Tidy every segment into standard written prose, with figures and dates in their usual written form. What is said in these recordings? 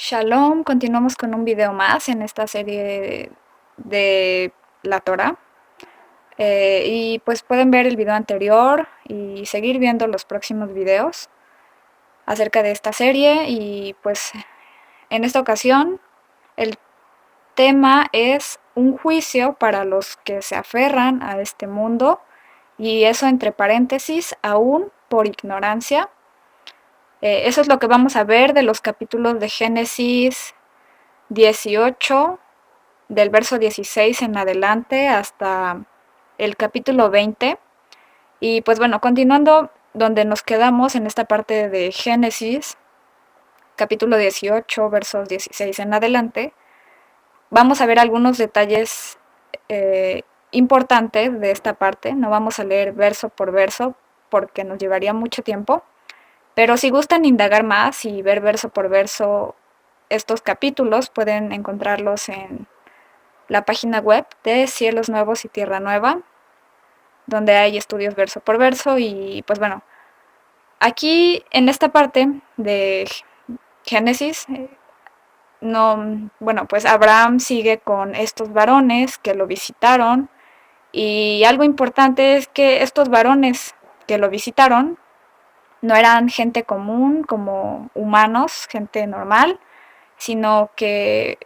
Shalom, continuamos con un video más en esta serie de la Torah. Y pues pueden ver el video anterior y seguir viendo los próximos videos acerca de esta serie. Y pues en esta ocasión el tema es un juicio para los que se aferran a este mundo, y eso entre paréntesis, aún por ignorancia. Eso es lo que vamos a ver de los capítulos de Génesis 18, del verso 16 en adelante hasta el capítulo 20. Y pues bueno, continuando donde nos quedamos en esta parte de Génesis, capítulo 18, versos 16 en adelante, vamos a ver algunos detalles eh, importantes de esta parte. No vamos a leer verso por verso porque nos llevaría mucho tiempo, pero si gustan indagar más y ver verso por verso estos capítulos, pueden encontrarlos en la página web de Cielos Nuevos y Tierra Nueva, donde hay estudios verso por verso. Y pues bueno, aquí en esta parte de Génesis, no, bueno, pues Abraham sigue con estos varones que lo visitaron, y algo importante es que estos varones que lo visitaron no eran gente común como humanos, gente normal, sino que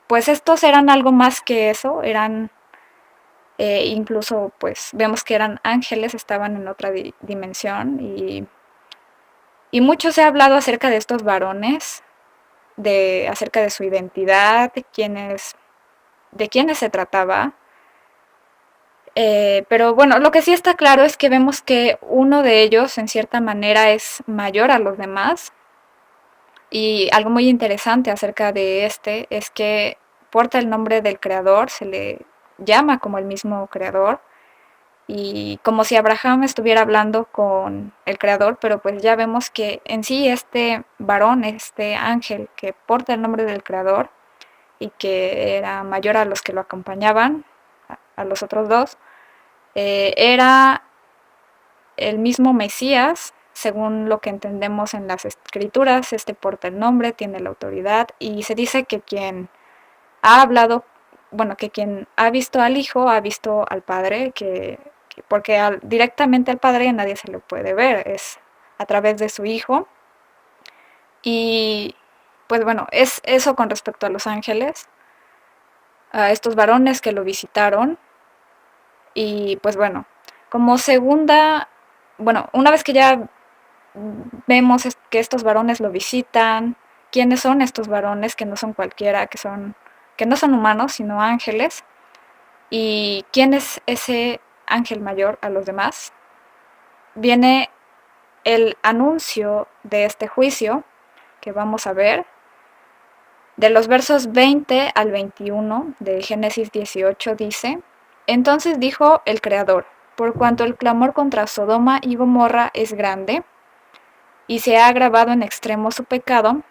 pues estos eran algo más que eso. Eran incluso pues vemos que eran ángeles, estaban en otra dimensión. Y mucho se ha hablado acerca de estos varones, acerca de su identidad, de quiénes se trataba. Pero bueno, lo que sí está claro es que vemos que uno de ellos en cierta manera es mayor a los demás. Y algo muy interesante acerca de este es que porta el nombre del creador, se le llama como el mismo creador, y como si Abraham estuviera hablando con el creador. Pero pues ya vemos que en sí este varón, este ángel que porta el nombre del creador y que era mayor a los que lo acompañaban, a los otros dos, era el mismo Mesías, según lo que entendemos en las escrituras. Este porta el nombre, tiene la autoridad, y se dice que quien ha hablado, bueno, que quien ha visto al Hijo ha visto al Padre, porque directamente al Padre nadie se le puede ver, es a través de su Hijo. Y pues bueno, es eso con respecto a los ángeles, a estos varones que lo visitaron. Y pues bueno, como segunda, bueno, una vez que ya vemos que estos varones lo visitan, quiénes son estos varones, que no son cualquiera, que no son humanos, sino ángeles, y quién es ese ángel mayor a los demás, viene el anuncio de este juicio que vamos a ver de los versos 20 al 21 de Génesis 18. Dice: entonces dijo el Creador, por cuanto el clamor contra Sodoma y Gomorra es grande, y se ha agravado en extremo su pecado,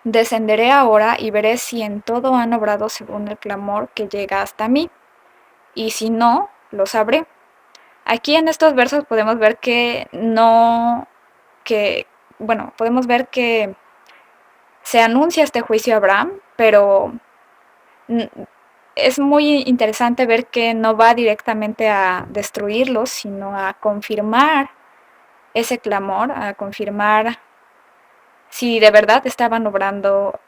descenderé ahora y veré si en todo han obrado según el clamor que llega hasta mí, y si no, lo sabré. Aquí en estos versos podemos ver que no, que, bueno, podemos ver que se anuncia este juicio a Abraham, pero es muy interesante ver que no va directamente a destruirlos, sino a confirmar ese clamor, a confirmar si de verdad estaban obrando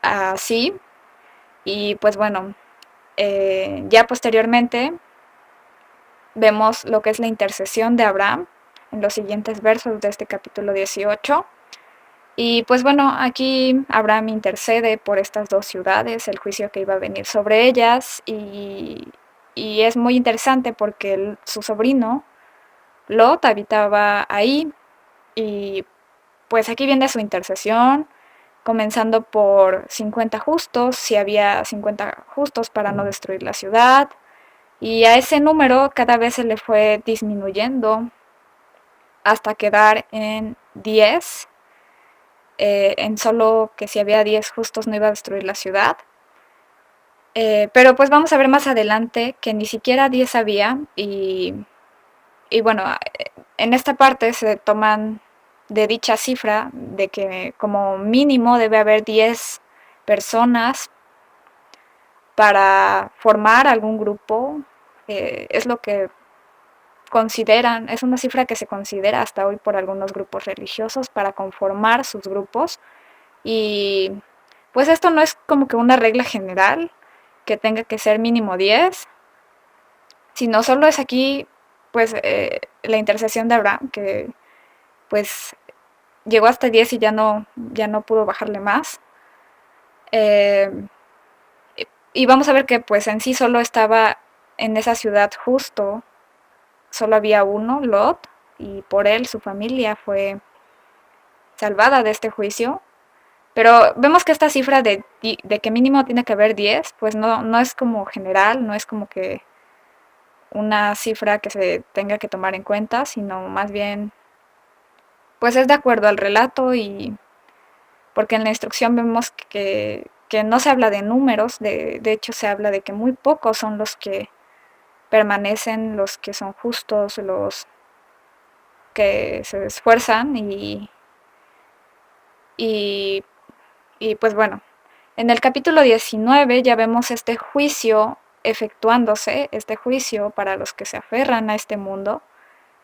así. Y pues bueno, ya posteriormente vemos lo que es la intercesión de Abraham en los siguientes versos de este capítulo 18. Y pues bueno, aquí Abraham intercede por estas dos ciudades, el juicio que iba a venir sobre ellas. Y es muy interesante porque su sobrino Lot habitaba ahí. Y pues aquí viene su intercesión, comenzando por 50 justos, si había 50 justos para no destruir la ciudad. Y a ese número cada vez se le fue disminuyendo hasta quedar en 10. En solo que si había 10 justos no iba a destruir la ciudad. Pero pues vamos a ver más adelante que ni siquiera 10 había. Y bueno, en esta parte se toman de dicha cifra, de que como mínimo debe haber 10 personas para formar algún grupo. Es lo que consideran, es una cifra que se considera hasta hoy por algunos grupos religiosos para conformar sus grupos. Y pues esto no es como que una regla general que tenga que ser mínimo 10, sino solo es aquí pues la intercesión de Abraham, que pues llegó hasta 10 y ya no pudo bajarle más. Eh, y vamos a ver que pues en sí solo estaba en esa ciudad justo, solo había uno, Lot, y por él su familia fue salvada de este juicio. Pero vemos que esta cifra de que mínimo tiene que haber 10 pues no es como general, no es como que una cifra que se tenga que tomar en cuenta, sino más bien, pues es de acuerdo al relato y porque en la instrucción vemos que no se habla de números, de hecho se habla de que muy pocos son los que permanecen, los que son justos, los que se esfuerzan y, y pues bueno, en el capítulo 19 ya vemos este juicio efectuándose, este juicio para los que se aferran a este mundo,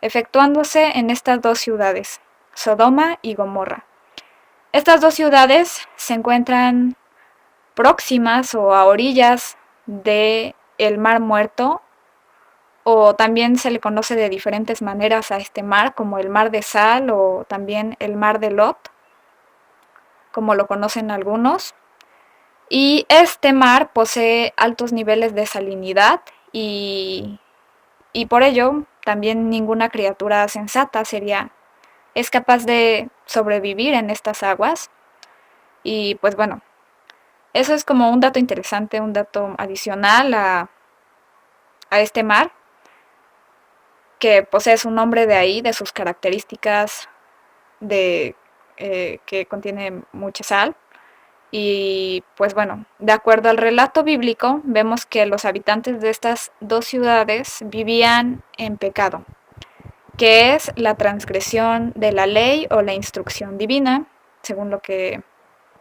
efectuándose en estas dos ciudades, Sodoma y Gomorra. Estas dos ciudades se encuentran próximas o a orillas de el Mar Muerto, o también se le conoce de diferentes maneras a este mar, como el Mar de Sal o también el Mar de Lot, como lo conocen algunos. Y este mar posee altos niveles de salinidad y por ello también ninguna criatura sensata es capaz de sobrevivir en estas aguas. Y pues bueno, eso es como un dato interesante, un dato adicional a este mar, que posee su nombre de ahí, de sus características, de que contiene mucha sal. Y pues bueno, de acuerdo al relato bíblico, vemos que los habitantes de estas dos ciudades vivían en pecado, que es la transgresión de la ley o la instrucción divina, según lo que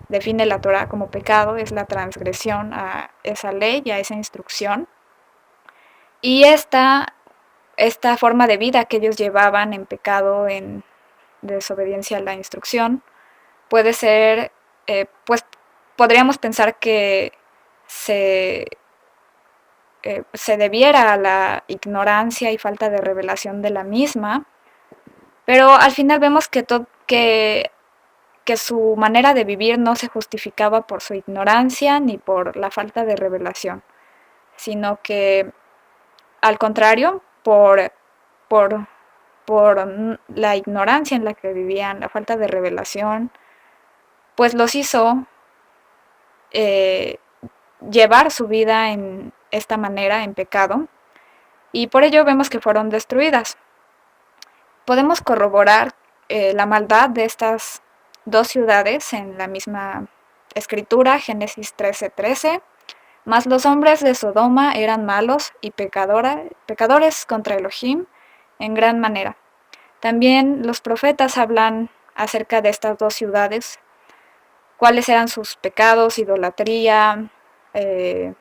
define la Torah como pecado, es la transgresión a esa ley y a esa instrucción. Y esta forma de vida que ellos llevaban en pecado, en desobediencia a la instrucción, puede ser, pues podríamos pensar que se, se debiera a la ignorancia y falta de revelación de la misma, pero al final vemos que su manera de vivir no se justificaba por su ignorancia ni por la falta de revelación, sino que al contrario, por, por la ignorancia en la que vivían, la falta de revelación, pues los hizo eh, llevar su vida en esta manera, en pecado, y por ello vemos que fueron destruidas. Podemos corroborar la maldad de estas dos ciudades en la misma escritura, Génesis 13:13. Mas los hombres de Sodoma eran malos y pecadores contra Elohim en gran manera. También los profetas hablan acerca de estas dos ciudades, cuáles eran sus pecados, idolatría, eh,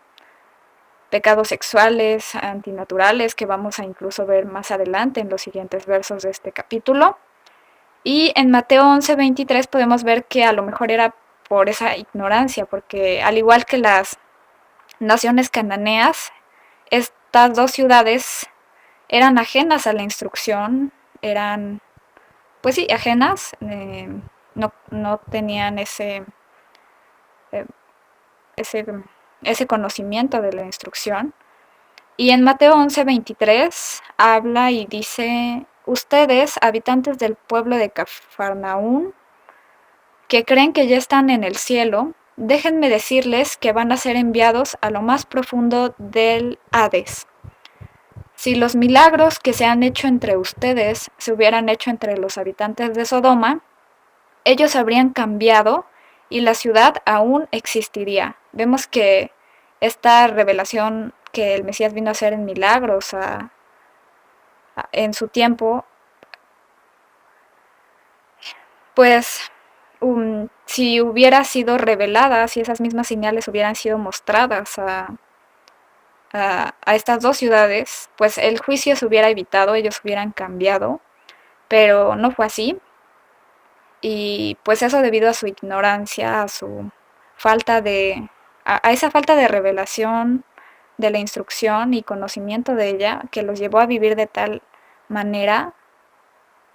pecados sexuales, antinaturales, que vamos a incluso ver más adelante en los siguientes versos de este capítulo. Y en Mateo 11:23 podemos ver que a lo mejor era por esa ignorancia, porque al igual que las naciones cananeas, estas dos ciudades eran ajenas a la instrucción, eran, pues sí, ajenas, no tenían eh, ese, ese conocimiento de la instrucción. Y en Mateo 11:23 habla y dice, ustedes, habitantes del pueblo de Cafarnaún, que creen que ya están en el cielo, déjenme decirles que van a ser enviados a lo más profundo del Hades. Si los milagros que se han hecho entre ustedes se hubieran hecho entre los habitantes de Sodoma, ellos habrían cambiado y la ciudad aún existiría. Vemos que esta revelación que el Mesías vino a hacer en milagros en su tiempo, pues si hubiera sido revelada, si esas mismas señales hubieran sido mostradas a estas dos ciudades, pues el juicio se hubiera evitado, ellos hubieran cambiado, pero no fue así. Y pues eso debido a su ignorancia, a su falta de, a esa falta de revelación de la instrucción y conocimiento de ella, que los llevó a vivir de tal manera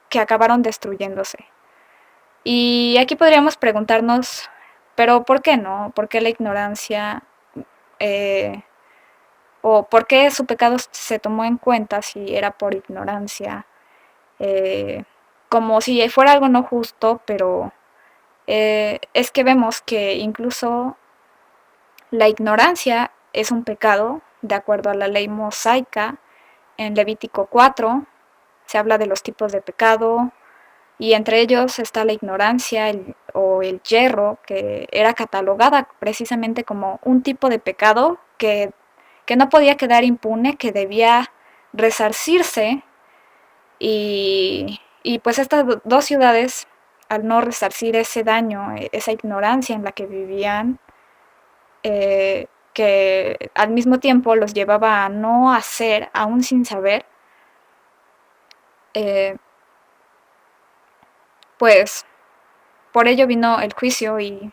que acabaron destruyéndose. Y aquí podríamos preguntarnos, pero ¿por qué no? ¿Por qué la ignorancia? Eh, ¿O por qué su pecado se tomó en cuenta si era por ignorancia? Eh, Como si fuera algo no justo, pero es que vemos que incluso la ignorancia es un pecado, de acuerdo a la ley mosaica. En Levítico 4 se habla de los tipos de pecado, y entre ellos está la ignorancia o el yerro, que era catalogada precisamente como un tipo de pecado que no podía quedar impune, que debía resarcirse, y pues estas dos ciudades, al no resarcir ese daño, esa ignorancia en la que vivían, que al mismo tiempo los llevaba a no hacer, aún sin saber, eh, pues por ello vino el juicio. Y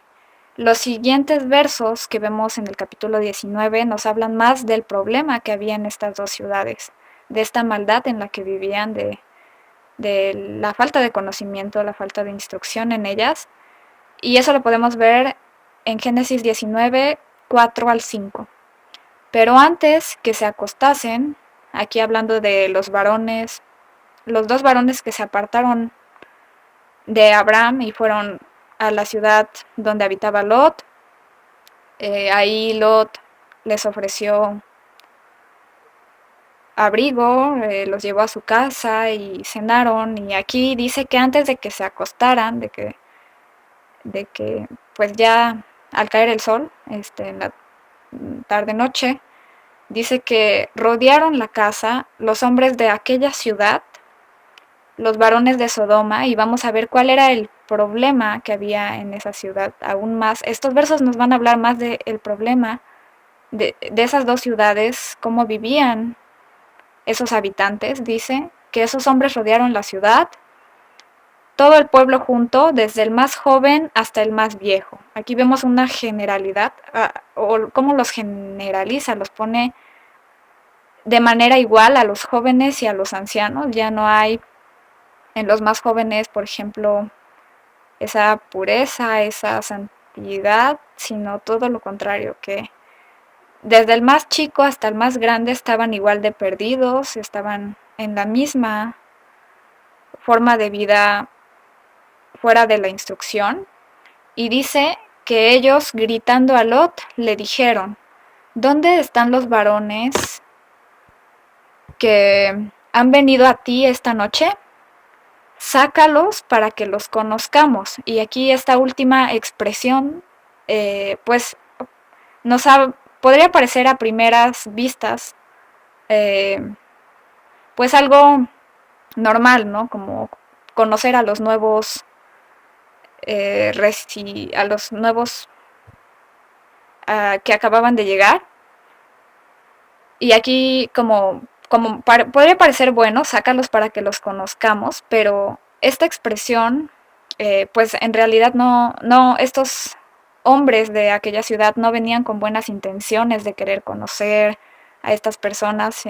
los siguientes versos que vemos en el capítulo 19 nos hablan más del problema que había en estas dos ciudades, de esta maldad en la que vivían, de la falta de conocimiento, la falta de instrucción en ellas. Y eso lo podemos ver en Génesis 19, 4 al 5. Pero antes que se acostasen, aquí hablando de los varones, los dos varones que se apartaron de Abraham y fueron a la ciudad donde habitaba Lot, ahí Lot les ofreció abrigo, los llevó a su casa y cenaron. Y aquí dice que antes de que se acostaran, de que pues ya al caer el sol, en la tarde noche, dice que rodearon la casa los hombres de aquella ciudad, los varones de Sodoma, y vamos a ver cuál era el problema que había en esa ciudad aún más. Estos versos nos van a hablar más del problema de esas dos ciudades, cómo vivían esos habitantes. Dice que esos hombres rodearon la ciudad, todo el pueblo junto, desde el más joven hasta el más viejo. Aquí vemos una generalidad, o cómo los generaliza, los pone de manera igual a los jóvenes y a los ancianos. Ya no hay en los más jóvenes, por ejemplo, esa pureza, esa santidad, sino todo lo contrario, que desde el más chico hasta el más grande estaban igual de perdidos, estaban en la misma forma de vida fuera de la instrucción. Y dice que ellos, gritando a Lot, le dijeron: ¿dónde están los varones que han venido a ti esta noche? Sácalos para que los conozcamos. Y aquí esta última expresión, pues nos podría parecer a primeras vistas, eh, pues algo normal, ¿no? Como conocer a los nuevos, a los nuevos que acababan de llegar. Y aquí podría parecer bueno, sácalos para que los conozcamos, pero esta expresión, pues en realidad no, estos hombres de aquella ciudad no venían con buenas intenciones de querer conocer a estas personas,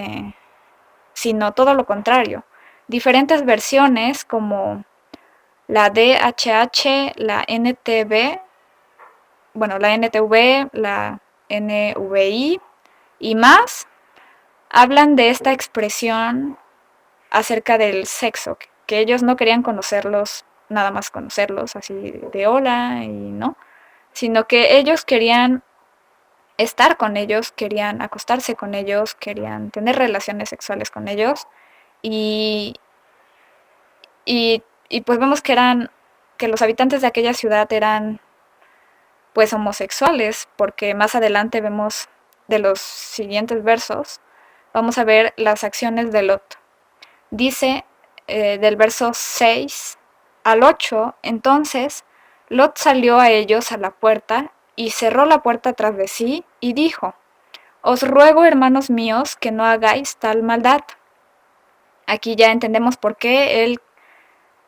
sino todo lo contrario. Diferentes versiones como la DHH, la NTV, bueno, la NTV, la NVI y más, hablan de esta expresión acerca del sexo, que ellos no querían conocerlos, nada más conocerlos así de hola y no, sino que ellos querían estar con ellos, querían acostarse con ellos, querían tener relaciones sexuales con ellos. Y, y, y pues vemos que los habitantes de aquella ciudad eran pues homosexuales, porque más adelante vemos de los siguientes versos, vamos a ver las acciones de Lot. Dice del verso 6 al 8, entonces Lot salió a ellos a la puerta y cerró la puerta tras de sí y dijo: Os ruego, hermanos míos, que no hagáis tal maldad. Aquí ya entendemos por qué él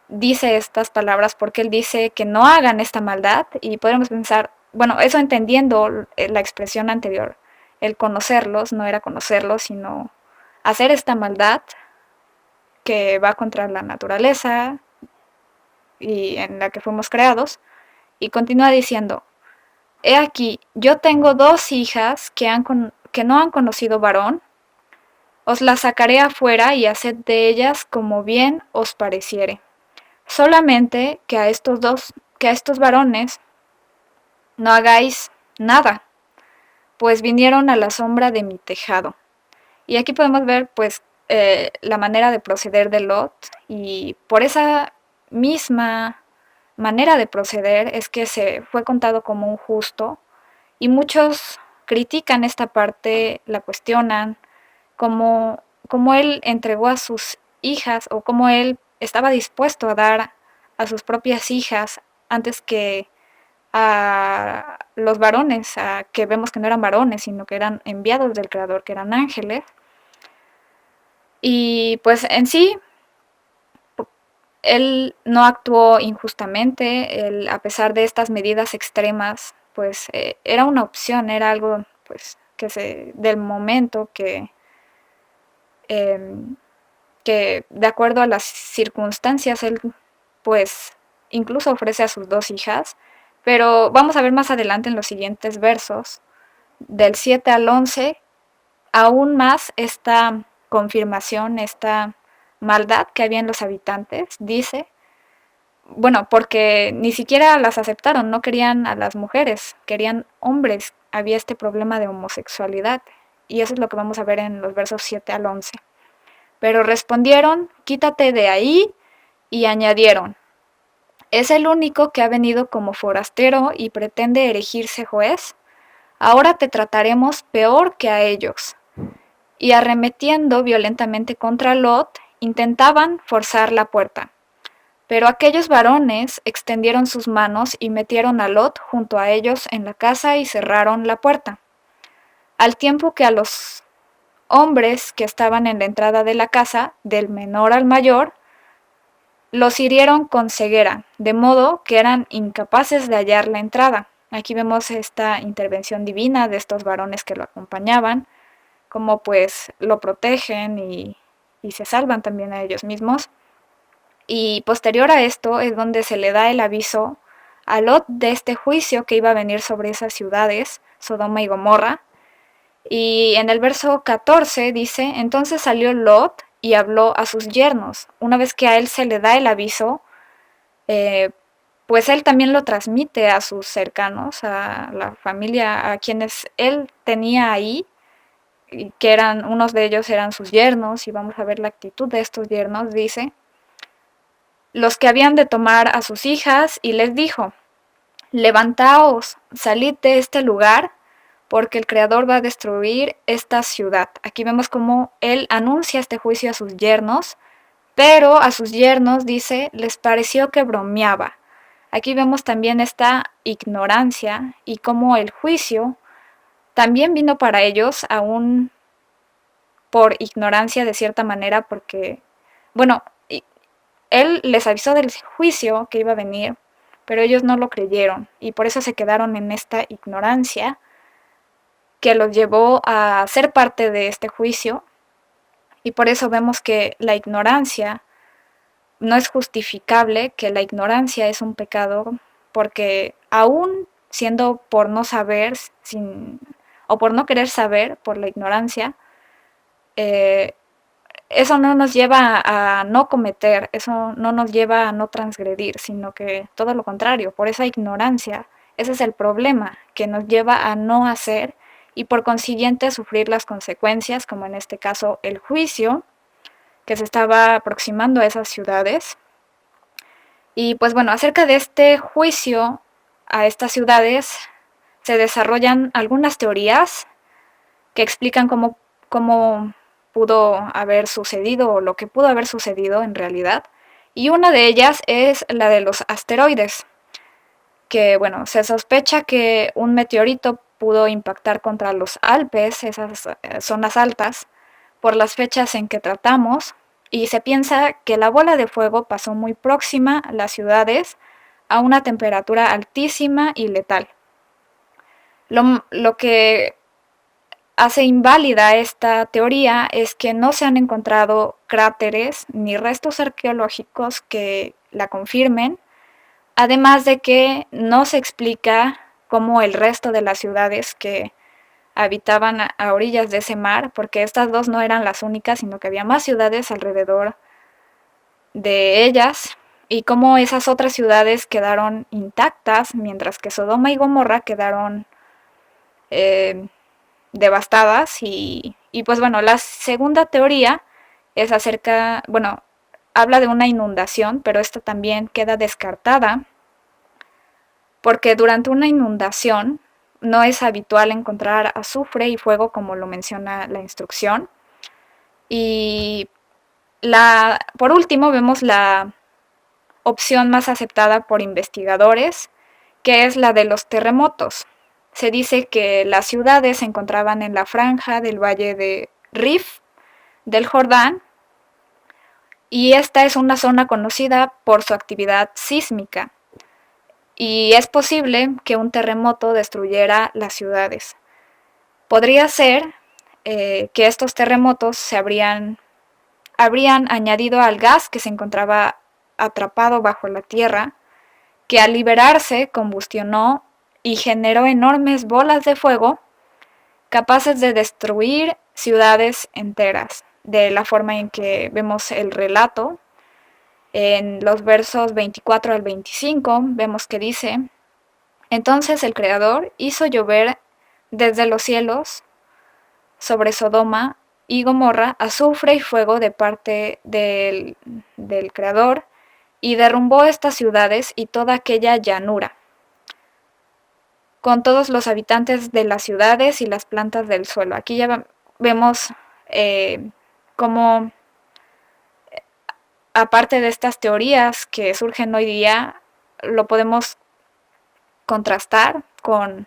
dice estas palabras, porque él dice que no hagan esta maldad, y podemos pensar, bueno, eso entendiendo la expresión anterior, el conocerlos no era conocerlos, sino hacer esta maldad que va contra la naturaleza y en la que fuimos creados. Y continúa diciendo: He aquí, yo tengo 2 hijas que no han conocido varón, os las sacaré afuera y haced de ellas como bien os pareciere. Solamente que a estos varones no hagáis nada, pues vinieron a la sombra de mi tejado. Y aquí podemos ver pues la manera de proceder de Lot, y por esa misma manera de proceder es que se fue contado como un justo, y muchos critican esta parte, la cuestionan, como él entregó a sus hijas, o como él estaba dispuesto a dar a sus propias hijas antes que a los varones, que vemos que no eran varones, sino que eran enviados del Creador, que eran ángeles. Y pues en sí, él no actuó injustamente, él, a pesar de estas medidas extremas, pues era una opción, era algo pues del momento eh, que de acuerdo a las circunstancias él pues incluso ofrece a sus 2 hijas, pero vamos a ver más adelante en los siguientes versos, del 7 al 11, aún más esta confirmación, esta maldad que había en los habitantes, dice, bueno, porque ni siquiera las aceptaron, no querían a las mujeres, querían hombres, había este problema de homosexualidad, y eso es lo que vamos a ver en los versos 7 al 11. Pero respondieron: Quítate de ahí, y añadieron: Es el único que ha venido como forastero y pretende erigirse juez. Ahora te trataremos peor que a ellos. Y arremetiendo violentamente contra Lot, intentaban forzar la puerta. Pero aquellos varones extendieron sus manos y metieron a Lot junto a ellos en la casa y cerraron la puerta. Al tiempo que a los hombres que estaban en la entrada de la casa, del menor al mayor, los hirieron con ceguera, de modo que eran incapaces de hallar la entrada. Aquí vemos esta intervención divina de estos varones que lo acompañaban, como pues lo protegen y se salvan también a ellos mismos. Y posterior a esto es donde se le da el aviso a Lot de este juicio que iba a venir sobre esas ciudades, Sodoma y Gomorra. Y en el verso 14 dice: Entonces salió Lot y habló a sus yernos. Una vez que a él se le da el aviso, pues él también lo transmite a sus cercanos, a la familia, a quienes él tenía ahí, que eran, unos de ellos eran sus yernos, y vamos a ver la actitud de estos yernos. Dice: Los que habían de tomar a sus hijas, y les dijo: Levantaos, salid de este lugar, porque el Creador va a destruir esta ciudad. Aquí vemos cómo él anuncia este juicio a sus yernos, pero a sus yernos, dice, les pareció que bromeaba. Aquí vemos también esta ignorancia y cómo el juicio también vino para ellos, aún por ignorancia de cierta manera, porque, bueno, él les avisó del juicio que iba a venir, pero ellos no lo creyeron, y por eso se quedaron en esta ignorancia que los llevó a ser parte de este juicio. Y por eso vemos que la ignorancia no es justificable, que la ignorancia es un pecado, porque aún siendo por no saber, o por no querer saber, por la ignorancia, eh, eso no nos lleva a no cometer, eso no nos lleva a no transgredir, sino que todo lo contrario, por esa ignorancia, ese es el problema, que nos lleva a no hacer y por consiguiente sufrir las consecuencias, como en este caso el juicio que se estaba aproximando a esas ciudades. Y pues bueno, acerca de este juicio a estas ciudades se desarrollan algunas teorías que explican cómo pudo haber sucedido, o lo que pudo haber sucedido en realidad. Y una de ellas es la de los asteroides, que bueno, se sospecha que un meteorito pudo impactar contra los Alpes, esas zonas altas, por las fechas en que tratamos, y se piensa que la bola de fuego pasó muy próxima a las ciudades a una temperatura altísima y letal. Lo que hace inválida esta teoría es que no se han encontrado cráteres ni restos arqueológicos que la confirmen, además de que no se explica cómo el resto de las ciudades que habitaban a orillas de ese mar, porque estas dos no eran las únicas, sino que había más ciudades alrededor de ellas, y cómo esas otras ciudades quedaron intactas, mientras que Sodoma y Gomorra quedaron eh, devastadas. Y pues bueno, la segunda teoría es acerca, bueno, habla de una inundación, pero esta también queda descartada, porque durante una inundación no es habitual encontrar azufre y fuego como lo menciona la instrucción. Y por último vemos la opción más aceptada por investigadores, que es la de los terremotos. Se dice que las ciudades se encontraban en la franja del valle de Rif del Jordán, y esta es una zona conocida por su actividad sísmica, y es posible que un terremoto destruyera las ciudades. Podría ser que estos terremotos habrían añadido al gas que se encontraba atrapado bajo la tierra, que al liberarse combustionó y generó enormes bolas de fuego capaces de destruir ciudades enteras, de la forma en que vemos el relato. En los versos 24 al 25 vemos que dice: entonces el Creador hizo llover desde los cielos sobre Sodoma y Gomorra azufre y fuego de parte del Creador, y derrumbó estas ciudades y toda aquella llanura, con todos los habitantes de las ciudades y las plantas del suelo. Aquí ya vemos cómo, aparte de estas teorías que surgen hoy día, lo podemos contrastar con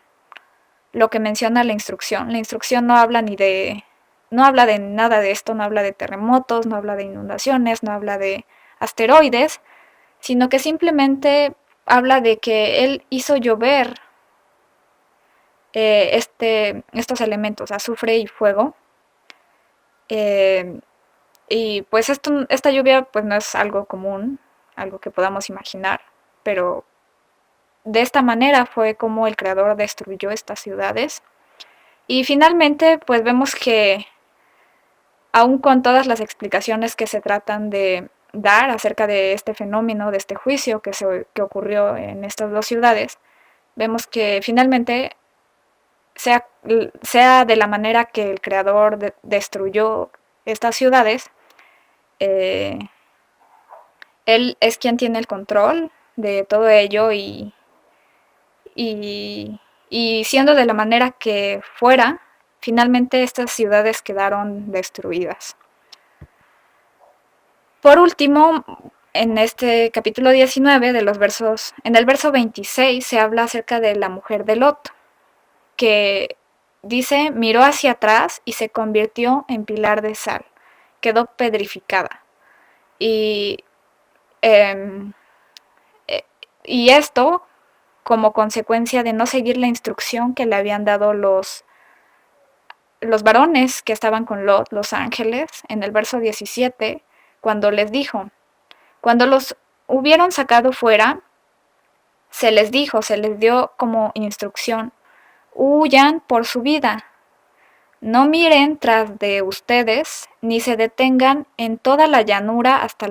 lo que menciona la instrucción. La instrucción no habla de nada de esto, no habla de terremotos, no habla de inundaciones, no habla de asteroides, sino que simplemente habla de que él hizo llover estos elementos, azufre y fuego. Y pues esta lluvia pues no es algo común, algo que podamos imaginar, pero de esta manera fue como el Creador destruyó estas ciudades. Y finalmente pues vemos que aun con todas las explicaciones que se tratan de dar acerca de este fenómeno, de este juicio que ocurrió en estas dos ciudades, vemos que finalmente, sea de la manera que el Creador destruyó estas ciudades, eh, Él es quien tiene el control de todo ello, y, y siendo de la manera que fuera, finalmente estas ciudades quedaron destruidas. Por último, en este capítulo 19 en el verso 26 se habla acerca de la mujer de Lot, que dice: miró hacia atrás y se convirtió en pilar de sal, quedó pedrificada. Y, eh, y esto como consecuencia de no seguir la instrucción que le habían dado los varones que estaban con Lot, los ángeles, en el verso 17, cuando les dijo: cuando los hubieron sacado fuera, se les dio como instrucción: huyan por su vida, no miren tras de ustedes, ni se detengan en toda la llanura hasta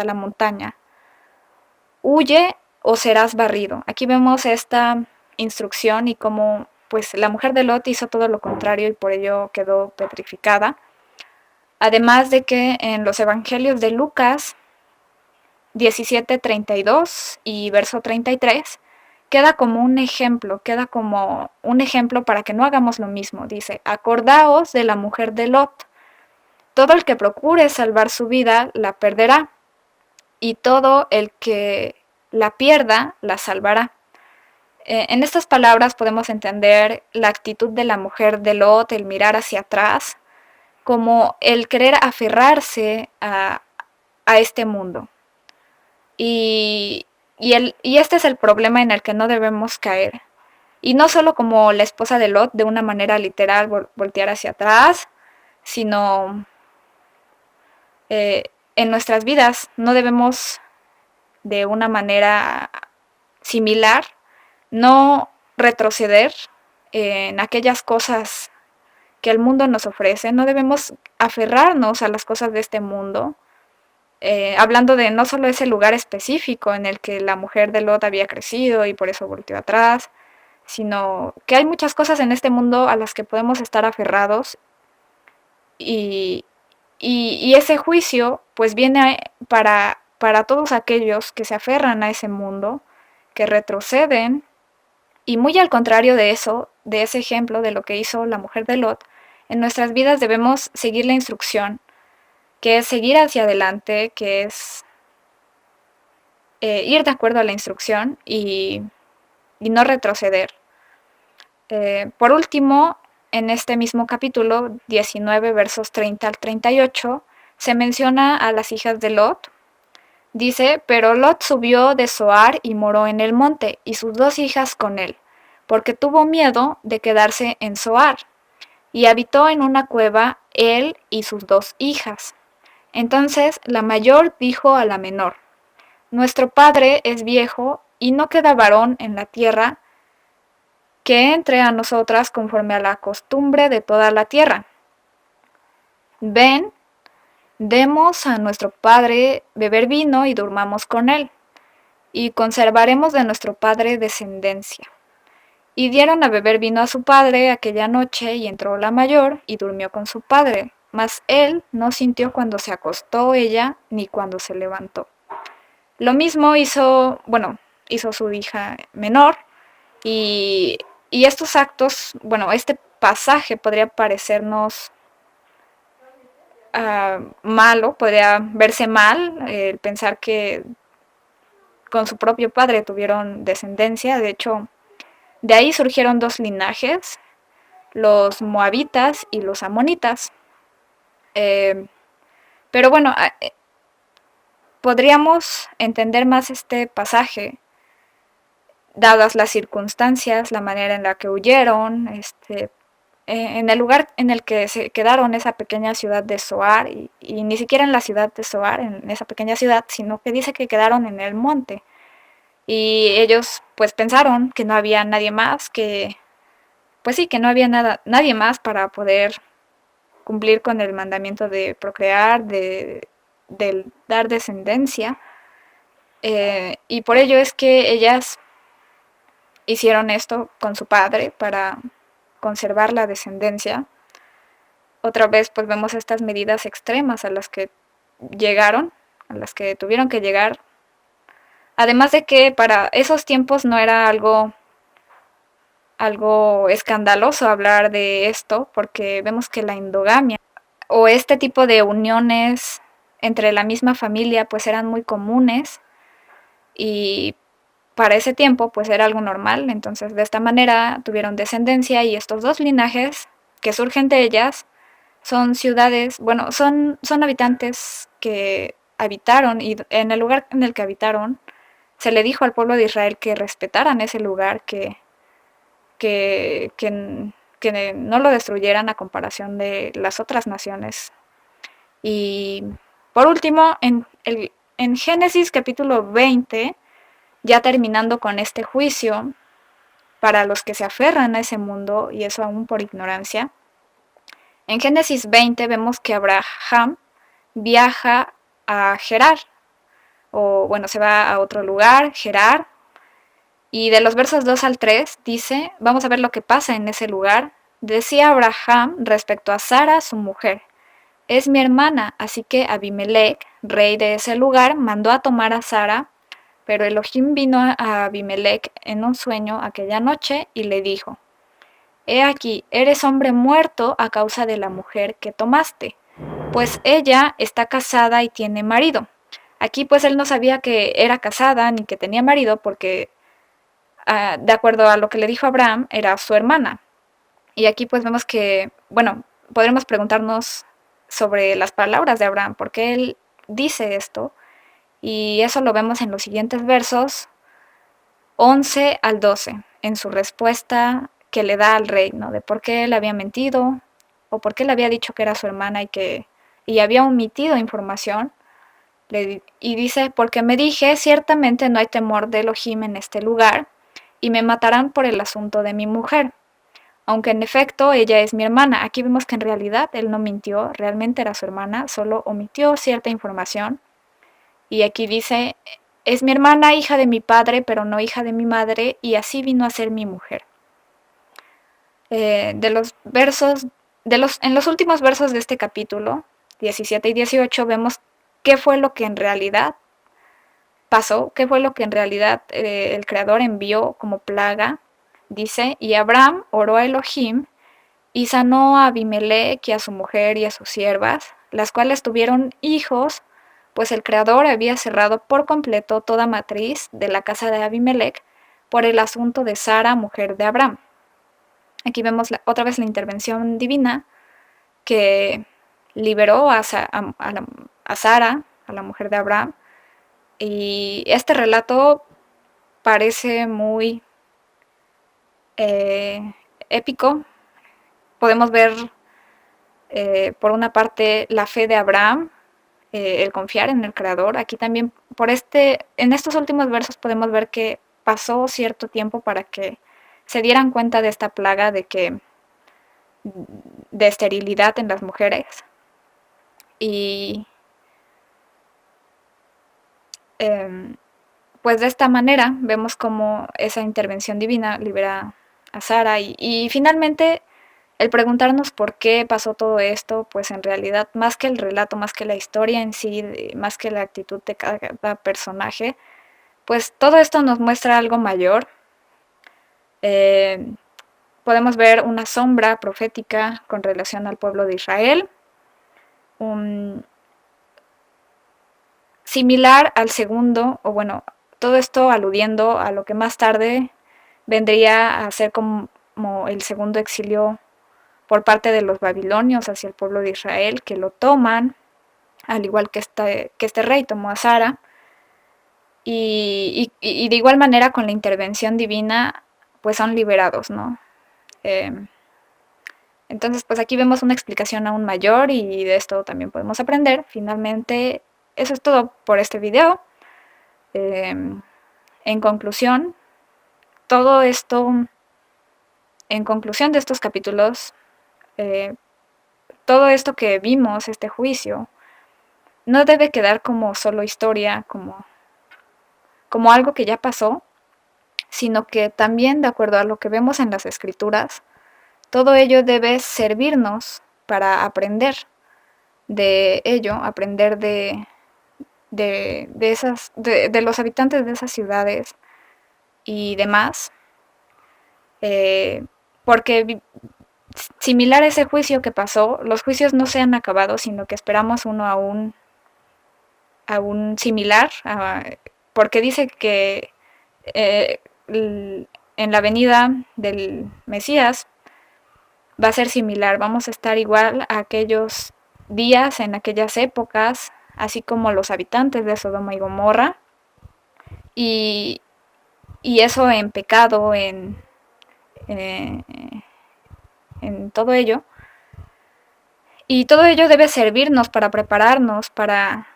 la montaña. Huye o serás barrido. Aquí vemos esta instrucción y cómo pues la mujer de Lot hizo todo lo contrario y por ello quedó petrificada. Además de que en los evangelios de Lucas 17:32 y verso 33 queda como un ejemplo para que no hagamos lo mismo. Dice: acordaos de la mujer de Lot, todo el que procure salvar su vida la perderá, y todo el que la pierda la salvará. En estas palabras podemos entender la actitud de la mujer de Lot, el mirar hacia atrás, como el querer aferrarse a este mundo. Y este es el problema en el que no debemos caer. Y no solo como la esposa de Lot, de una manera literal, voltear hacia atrás, sino en nuestras vidas no debemos de una manera similar, no retroceder en aquellas cosas que el mundo nos ofrece, no debemos aferrarnos a las cosas de este mundo, hablando de no solo ese lugar específico en el que la mujer de Lot había crecido y por eso volteó atrás, sino que hay muchas cosas en este mundo a las que podemos estar aferrados y, y ese juicio pues viene para todos aquellos que se aferran a ese mundo, que retroceden y muy al contrario de eso, de ese ejemplo de lo que hizo la mujer de Lot, en nuestras vidas debemos seguir la instrucción, que es seguir hacia adelante, que es ir de acuerdo a la instrucción y no retroceder. Por último, en este mismo capítulo 19, versos 30 al 38, se menciona a las hijas de Lot. Dice, pero Lot subió de Zoar y moró en el monte, y sus dos hijas con él, porque tuvo miedo de quedarse en Zoar, y habitó en una cueva él y sus dos hijas. Entonces la mayor dijo a la menor, nuestro padre es viejo, y no queda varón en la tierra que entre a nosotras conforme a la costumbre de toda la tierra. Ven, demos a nuestro padre beber vino y durmamos con él, y conservaremos de nuestro padre descendencia. Y dieron a beber vino a su padre aquella noche, y entró la mayor, y durmió con su padre. Mas él no sintió cuando se acostó ella, ni cuando se levantó. Lo mismo hizo su hija menor, y, y estos actos, este pasaje podría parecernos malo, podría verse mal, pensar que con su propio padre tuvieron descendencia. De hecho, de ahí surgieron dos linajes, los moabitas y los amonitas. Pero bueno, podríamos entender más este pasaje dadas las circunstancias, la manera en la que huyeron, en el lugar en el que se quedaron, esa pequeña ciudad de Zoar, y ni siquiera en la ciudad de Zoar, en esa pequeña ciudad, sino que dice que quedaron en el monte. Y ellos pues pensaron que no había nadie más, pues sí, que no había nadie más para poder cumplir con el mandamiento de procrear, de dar descendencia. Y por ello es que ellas hicieron esto con su padre para conservar la descendencia. Otra vez pues vemos estas medidas extremas a las que llegaron, a las que tuvieron que llegar. Además de que para esos tiempos no era algo escandaloso hablar de esto, porque vemos que la endogamia o este tipo de uniones entre la misma familia pues eran muy comunes, y para ese tiempo pues era algo normal. Entonces de esta manera tuvieron descendencia, y estos dos linajes que surgen de ellas son ciudades, son habitantes que habitaron, y en el lugar en el que habitaron se le dijo al pueblo de Israel que respetaran ese lugar, que no lo destruyeran a comparación de las otras naciones. Y por último, en Génesis capítulo 20, ya terminando con este juicio para los que se aferran a ese mundo, y eso aún por ignorancia, en Génesis 20 vemos que Abraham viaja a Gerar, se va a otro lugar, Gerar, y de los versos 2 al 3 dice, vamos a ver lo que pasa en ese lugar. Decía Abraham respecto a Sara, su mujer, es mi hermana, así que Abimelech, rey de ese lugar, mandó a tomar a Sara, pero Elohim vino a Abimelech en un sueño aquella noche y le dijo, he aquí, eres hombre muerto a causa de la mujer que tomaste, pues ella está casada y tiene marido. Aquí pues él no sabía que era casada ni que tenía marido porque de acuerdo a lo que le dijo Abraham era su hermana. Y aquí pues vemos que, bueno, podremos preguntarnos sobre las palabras de Abraham, por qué él dice esto. Y eso lo vemos en los siguientes versos 11 al 12, en su respuesta que le da al rey, ¿no? De por qué le había mentido o por qué le había dicho que era su hermana y había omitido información. Y dice, porque me dije, ciertamente no hay temor de Elohim en este lugar, y me matarán por el asunto de mi mujer. Aunque en efecto ella es mi hermana. Aquí vemos que en realidad él no mintió, realmente era su hermana, solo omitió cierta información. Y aquí dice, es mi hermana, hija de mi padre, pero no hija de mi madre, y así vino a ser mi mujer. De los versos, en los últimos versos de este capítulo, 17 y 18, vemos qué fue lo que en realidad pasó, qué fue lo que en realidad el Creador envió como plaga. Dice, y Abraham oró a Elohim y sanó a Abimelech y a su mujer y a sus siervas, las cuales tuvieron hijos, pues el Creador había cerrado por completo toda matriz de la casa de Abimelech por el asunto de Sara, mujer de Abraham. Aquí vemos otra vez la intervención divina que liberó a Sara, a la mujer de Abraham, y este relato parece muy épico. Podemos ver, por una parte, la fe de Abraham, el confiar en el Creador. Aquí también, en estos últimos versos podemos ver que pasó cierto tiempo para que se dieran cuenta de esta plaga de esterilidad en las mujeres. Y pues de esta manera vemos cómo esa intervención divina libera a Sara y finalmente el preguntarnos por qué pasó todo esto, pues en realidad más que el relato, más que la historia en sí, más que la actitud de cada personaje, pues todo esto nos muestra algo mayor. Podemos ver una sombra profética con relación al pueblo de Israel, similar al segundo, o bueno, todo esto aludiendo a lo que más tarde vendría a ser como el segundo exilio por parte de los babilonios hacia el pueblo de Israel, que lo toman, al igual que este rey tomó a Sara, y de igual manera con la intervención divina, pues son liberados, ¿no? Entonces, pues aquí vemos una explicación aún mayor y de esto también podemos aprender. Finalmente, eso es todo por este video. En conclusión, todo esto, en conclusión de estos capítulos, todo esto que vimos, este juicio, no debe quedar como solo historia, como algo que ya pasó, sino que también, de acuerdo a lo que vemos en las escrituras, todo ello debe servirnos para aprender de ello, aprender de los habitantes de esas ciudades y demás, porque similar a ese juicio que pasó, los juicios no se han acabado, sino que esperamos uno aún similar, porque dice que en la venida del Mesías va a ser similar, vamos a estar igual a aquellos días, en aquellas épocas, así como los habitantes de Sodoma y Gomorra, y eso en pecado, en todo ello. Y todo ello debe servirnos para prepararnos, para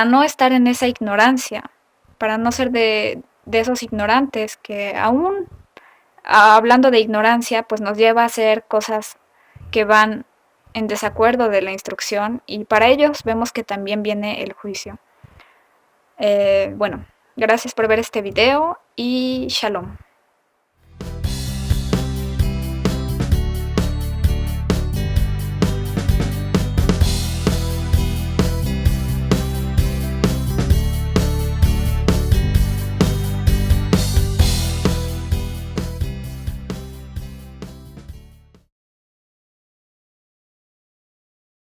no estar en esa ignorancia, para no ser de esos ignorantes que aún hablando de ignorancia, pues nos lleva a hacer cosas que van en desacuerdo de la instrucción y para ellos vemos que también viene el juicio. Bueno, gracias por ver este video y shalom.